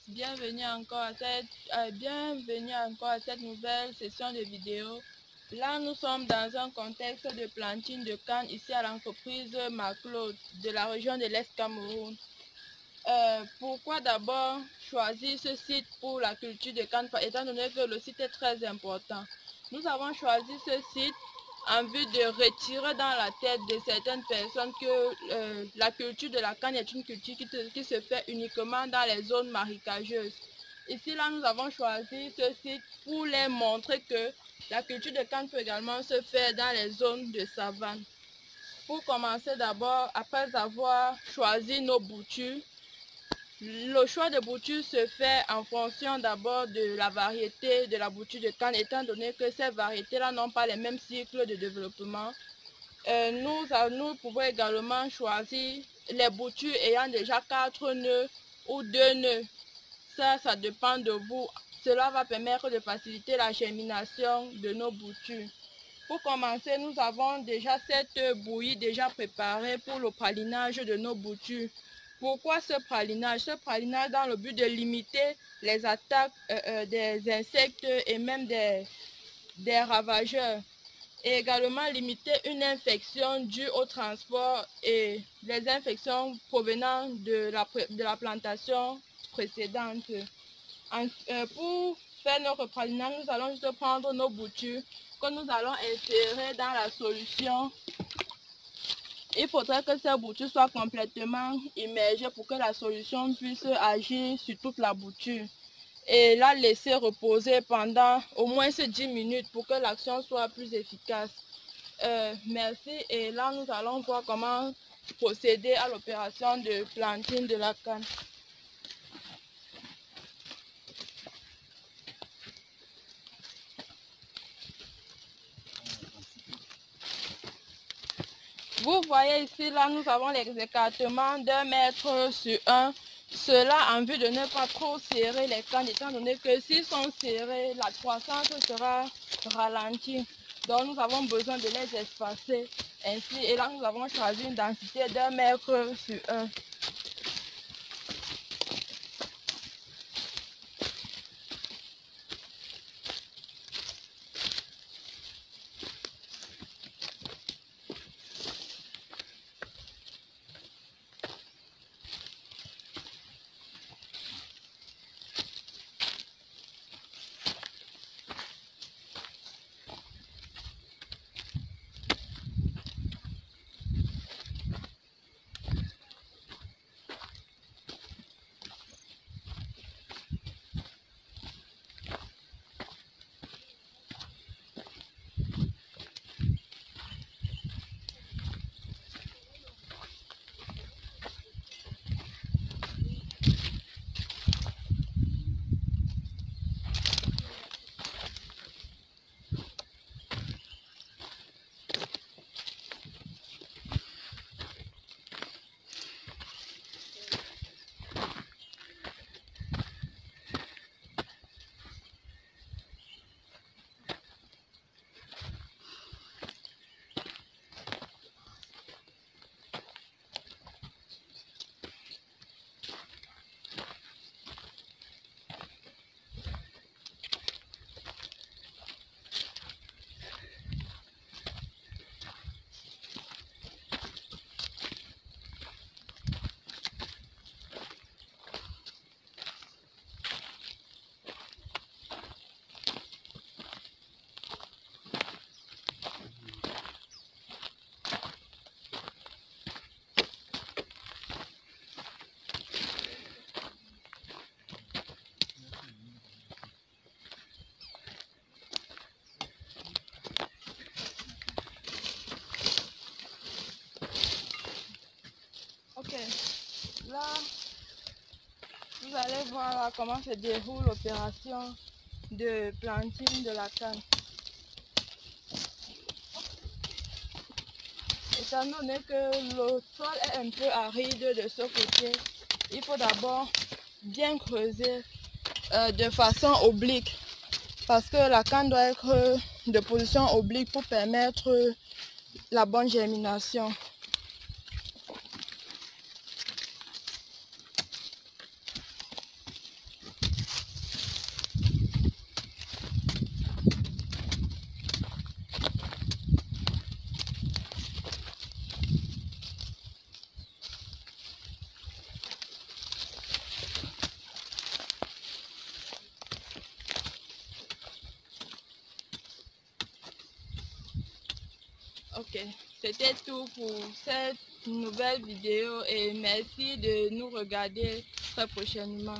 Bienvenue encore à cette nouvelle session de vidéo. Là, nous sommes dans un contexte de planting de canne ici à l'entreprise Maclaude de la région de l'Est Cameroun. Pourquoi d'abord choisir ce site pour la culture de canne, étant donné que le site est très important? Nous avons choisi ce site en vue de retirer dans la tête de certaines personnes que la culture de la canne est une culture qui se fait uniquement dans les zones marécageuses. Ici, là, nous avons choisi ce site pour les montrer que la culture de canne peut également se faire dans les zones de savane. Pour commencer d'abord, après avoir choisi nos boutures, le choix de bouture se fait en fonction d'abord de la variété de la bouture de canne, étant donné que ces variétés-là n'ont pas les mêmes cycles de développement. Nous pouvons également choisir les boutures ayant déjà 4 nœuds ou 2 nœuds. Ça dépend de vous. Cela va permettre de faciliter la germination de nos boutures. Pour commencer, nous avons déjà cette bouillie déjà préparée pour le pralinage de nos boutures. Pourquoi ce pralinage? Ce pralinage dans le but de limiter les attaques des insectes et même des ravageurs. Et également limiter une infection due au transport et les infections provenant de la plantation précédente. Pour faire notre pralinage, nous allons juste prendre nos boutures que nous allons insérer dans la solution. Il faudrait que ces boutures soient complètement immergées pour que la solution puisse agir sur toute la bouture. Et la laisser reposer pendant au moins 10 minutes pour que l'action soit plus efficace. Merci. Et là, nous allons voir comment procéder à l'opération de planting de la canne. Vous voyez ici, là, nous avons les écartements d'1 mètre sur 1. Cela en vue de ne pas trop serrer les cannes, étant donné que s'ils sont serrés, la croissance sera ralentie. Donc, nous avons besoin de les espacer ainsi. Et là, nous avons choisi une densité d'1 mètre sur 1. Ok, là, vous allez voir là, comment se déroule l'opération de planting de la canne. Étant donné que le sol est un peu aride de ce côté, il faut d'abord bien creuser de façon oblique, parce que la canne doit être de position oblique pour permettre la bonne germination. Ok, c'était tout pour cette nouvelle vidéo et merci de nous regarder très prochainement.